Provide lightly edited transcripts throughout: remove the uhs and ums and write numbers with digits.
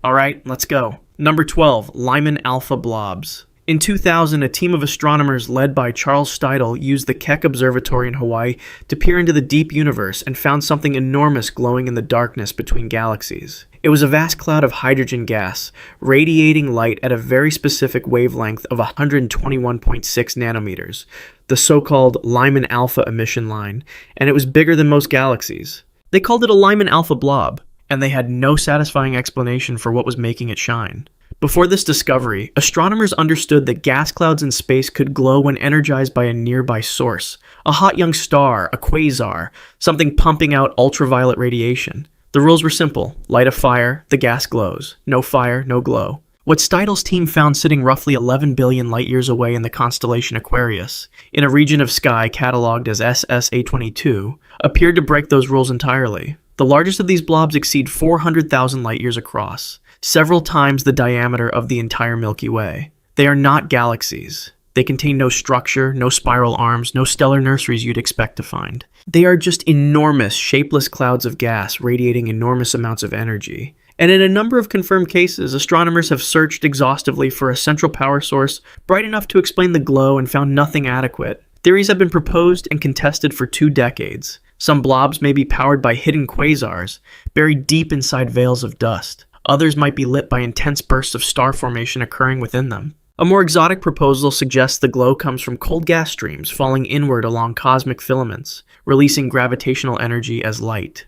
Alright, let's go. Number 12, Lyman Alpha Blobs. In 2000, a team of astronomers led by Charles Steidl used the Keck Observatory in Hawaii to peer into the deep universe and found something enormous glowing in the darkness between galaxies. It was a vast cloud of hydrogen gas, radiating light at a very specific wavelength of 121.6 nanometers, the so-called Lyman Alpha emission line, and it was bigger than most galaxies. They called it a Lyman Alpha Blob, and they had no satisfying explanation for what was making it shine. Before this discovery, astronomers understood that gas clouds in space could glow when energized by a nearby source, a hot young star, a quasar, something pumping out ultraviolet radiation. The rules were simple. Light a fire, the gas glows. No fire, no glow. What Steidl's team found sitting roughly 11 billion light-years away in the constellation Aquarius, in a region of sky catalogued as SSA22, appeared to break those rules entirely. The largest of these blobs exceed 400,000 light-years across, several times the diameter of the entire Milky Way. They are not galaxies. They contain no structure, no spiral arms, no stellar nurseries you'd expect to find. They are just enormous, shapeless clouds of gas radiating enormous amounts of energy. And in a number of confirmed cases, astronomers have searched exhaustively for a central power source bright enough to explain the glow and found nothing adequate. Theories have been proposed and contested for 2 decades. Some blobs may be powered by hidden quasars, buried deep inside veils of dust. Others might be lit by intense bursts of star formation occurring within them. A more exotic proposal suggests the glow comes from cold gas streams falling inward along cosmic filaments, releasing gravitational energy as light.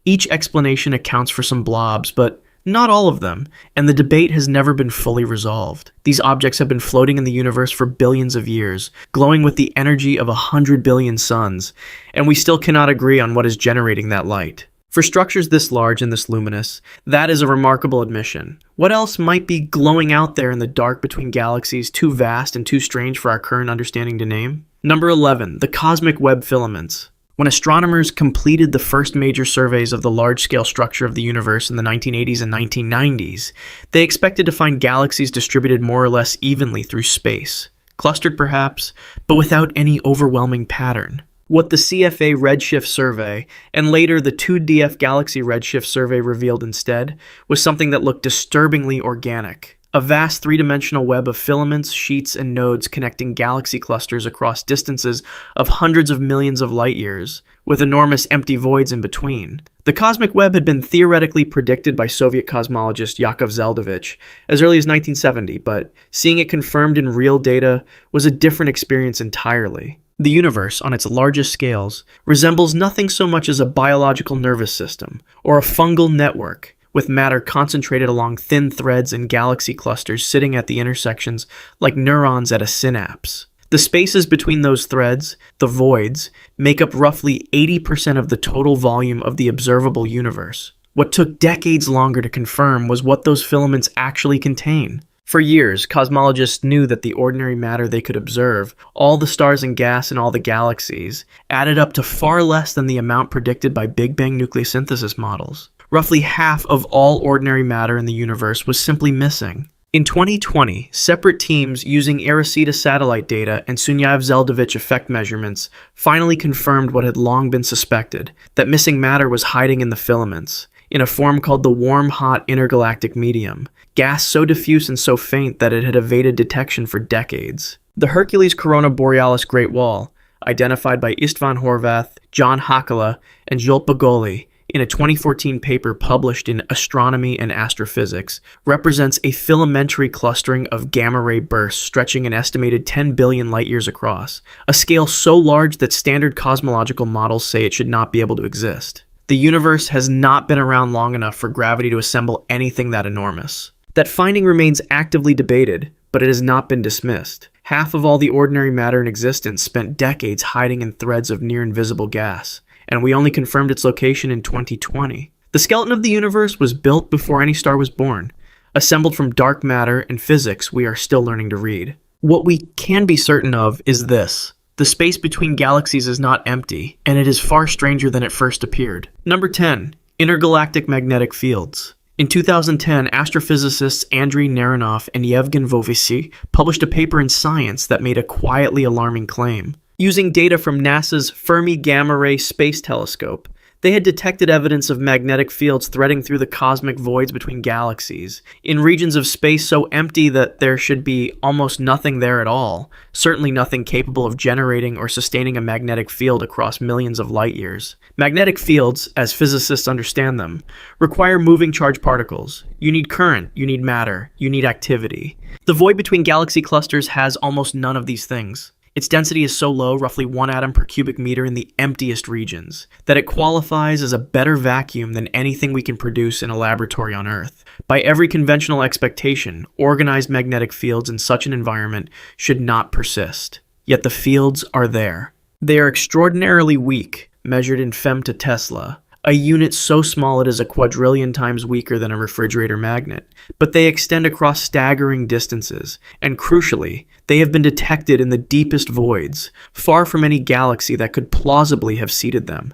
Each explanation accounts for some blobs, but not all of them, and the debate has never been fully resolved. These objects have been floating in the universe for billions of years, glowing with the energy of 100 billion suns, and we still cannot agree on what is generating that light. For structures this large and this luminous, that is a remarkable admission. What else might be glowing out there in the dark between galaxies too vast and too strange for our current understanding to name? Number 11, the cosmic web filaments. When astronomers completed the first major surveys of the large-scale structure of the universe in the 1980s and 1990s, they expected to find galaxies distributed more or less evenly through space, clustered perhaps, but without any overwhelming pattern. What the CFA Redshift survey, and later the 2DF Galaxy Redshift survey revealed instead, was something that looked disturbingly organic. A vast three-dimensional web of filaments, sheets, and nodes connecting galaxy clusters across distances of hundreds of millions of light-years, with enormous empty voids in between. The cosmic web had been theoretically predicted by Soviet cosmologist Yakov Zeldovich as early as 1970, but seeing it confirmed in real data was a different experience entirely. The universe, on its largest scales, resembles nothing so much as a biological nervous system, or a fungal network, with matter concentrated along thin threads and galaxy clusters sitting at the intersections like neurons at a synapse. The spaces between those threads, the voids, make up roughly 80% of the total volume of the observable universe. What took decades longer to confirm was what those filaments actually contain. For years, cosmologists knew that the ordinary matter they could observe, all the stars and gas in all the galaxies, added up to far less than the amount predicted by Big Bang nucleosynthesis models. Roughly half of all ordinary matter in the universe was simply missing. In 2020, separate teams using Arecibo satellite data and Sunyaev-Zeldovich effect measurements finally confirmed what had long been suspected, that missing matter was hiding in the filaments, in a form called the warm-hot intergalactic medium, gas so diffuse and so faint that it had evaded detection for decades. The Hercules Corona Borealis Great Wall, identified by Istvan Horvath, John Hakala, and Zsolt Bagoli in a 2014 paper published in Astronomy and Astrophysics, represents a filamentary clustering of gamma-ray bursts stretching an estimated 10 billion light-years across, a scale so large that standard cosmological models say it should not be able to exist. The universe has not been around long enough for gravity to assemble anything that enormous. That finding remains actively debated, but it has not been dismissed. Half of all the ordinary matter in existence spent decades hiding in threads of near-invisible gas, and we only confirmed its location in 2020. The skeleton of the universe was built before any star was born, assembled from dark matter and physics we are still learning to read. What we can be certain of is this: the space between galaxies is not empty, and it is far stranger than it first appeared. Number 10. Intergalactic magnetic fields. In 2010, astrophysicists Andrei Naranov and Yevgen Vovisi published a paper in Science that made a quietly alarming claim. Using data from NASA's Fermi Gamma Ray Space Telescope, They had detected evidence of magnetic fields threading through the cosmic voids between galaxies, in regions of space so empty that there should be almost nothing there at all, certainly nothing capable of generating or sustaining a magnetic field across millions of light years. Magnetic fields, as physicists understand them, require moving charged particles. You need current, you need matter, you need activity. The void between galaxy clusters has almost none of these things. Its density is so low, roughly 1 atom per cubic meter in the emptiest regions, that it qualifies as a better vacuum than anything we can produce in a laboratory on Earth. By every conventional expectation, organized magnetic fields in such an environment should not persist. Yet the fields are there. They are extraordinarily weak, measured in femtotesla, a unit so small it is a quadrillion times weaker than a refrigerator magnet. But they extend across staggering distances, and crucially, they have been detected in the deepest voids, far from any galaxy that could plausibly have seeded them.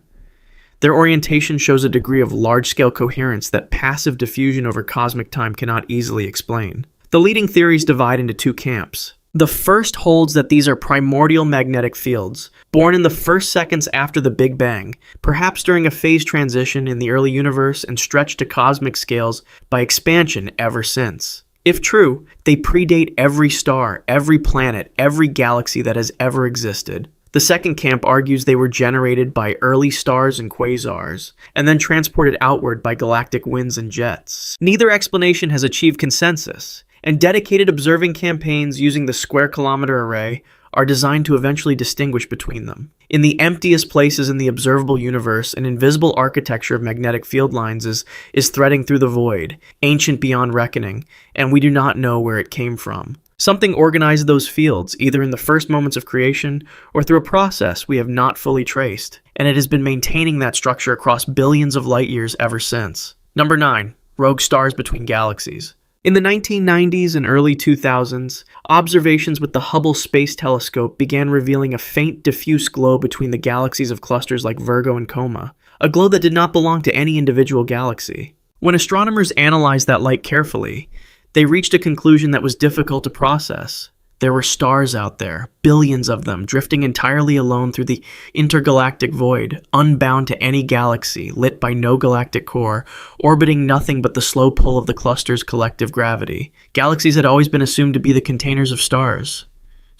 Their orientation shows a degree of large-scale coherence that passive diffusion over cosmic time cannot easily explain. The leading theories divide into two camps. The first holds that these are primordial magnetic fields, born in the first seconds after the Big Bang, perhaps during a phase transition in the early universe and stretched to cosmic scales by expansion ever since. If true, they predate every star, every planet, every galaxy that has ever existed. The second camp argues they were generated by early stars and quasars, and then transported outward by galactic winds and jets. Neither explanation has achieved consensus, and dedicated observing campaigns using the Square Kilometer Array are designed to eventually distinguish between them. In the emptiest places in the observable universe, an invisible architecture of magnetic field lines is threading through the void, ancient beyond reckoning, and we do not know where it came from. Something organized those fields, either in the first moments of creation or through a process we have not fully traced, and it has been maintaining that structure across billions of light years ever since. Number 9. Rogue stars between galaxies. In the 1990s and early 2000s, observations with the Hubble Space Telescope began revealing a faint diffuse glow between the galaxies of clusters like Virgo and Coma, a glow that did not belong to any individual galaxy. When astronomers analyzed that light carefully, they reached a conclusion that was difficult to process. There were stars out there, billions of them, drifting entirely alone through the intergalactic void, unbound to any galaxy, lit by no galactic core, orbiting nothing but the slow pull of the cluster's collective gravity. Galaxies had always been assumed to be the containers of stars.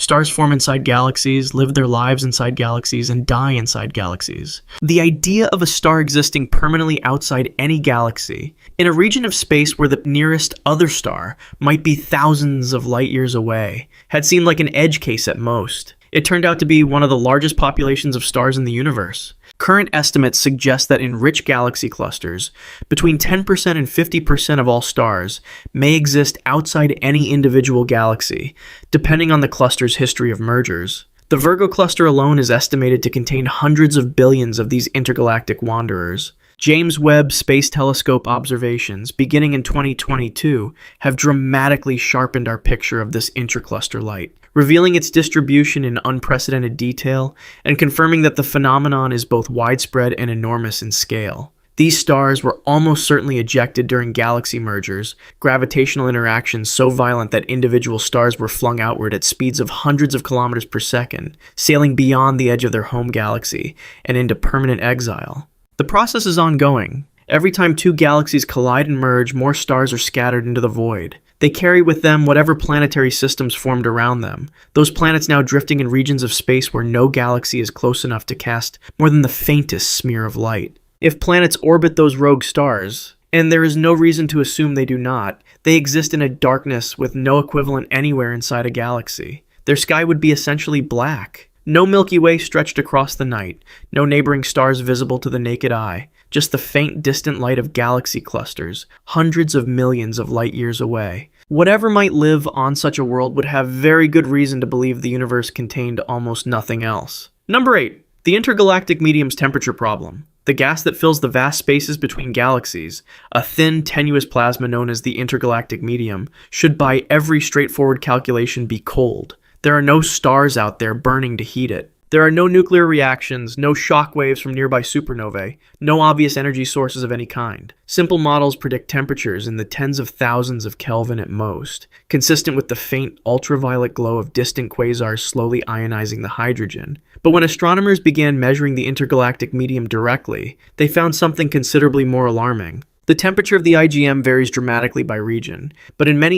Stars form inside galaxies, live their lives inside galaxies, and die inside galaxies. The idea of a star existing permanently outside any galaxy, in a region of space where the nearest other star might be thousands of light years away, had seemed like an edge case at most. It turned out to be one of the largest populations of stars in the universe. Current estimates suggest that in rich galaxy clusters, between 10% and 50% of all stars may exist outside any individual galaxy, depending on the cluster's history of mergers. The Virgo cluster alone is estimated to contain hundreds of billions of these intergalactic wanderers. James Webb Space Telescope observations, beginning in 2022, have dramatically sharpened our picture of this intercluster light, revealing its distribution in unprecedented detail and confirming that the phenomenon is both widespread and enormous in scale. These stars were almost certainly ejected during galaxy mergers, gravitational interactions so violent that individual stars were flung outward at speeds of hundreds of kilometers per second, sailing beyond the edge of their home galaxy and into permanent exile. The process is ongoing. Every time two galaxies collide and merge, more stars are scattered into the void. They carry with them whatever planetary systems formed around them, those planets now drifting in regions of space where no galaxy is close enough to cast more than the faintest smear of light. If planets orbit those rogue stars, and there is no reason to assume they do not, they exist in a darkness with no equivalent anywhere inside a galaxy. Their sky would be essentially black. No Milky Way stretched across the night, no neighboring stars visible to the naked eye, just the faint distant light of galaxy clusters, hundreds of millions of light years away. Whatever might live on such a world would have very good reason to believe the universe contained almost nothing else. Number 8. The intergalactic medium's temperature problem. The gas that fills the vast spaces between galaxies, a thin, tenuous plasma known as the intergalactic medium, should by every straightforward calculation be cold. There are no stars out there burning to heat it. There are no nuclear reactions, no shock waves from nearby supernovae, no obvious energy sources of any kind. Simple models predict temperatures in the tens of thousands of Kelvin at most, consistent with the faint ultraviolet glow of distant quasars slowly ionizing the hydrogen. But when astronomers began measuring the intergalactic medium directly, they found something considerably more alarming. The temperature of the IGM varies dramatically by region, but in many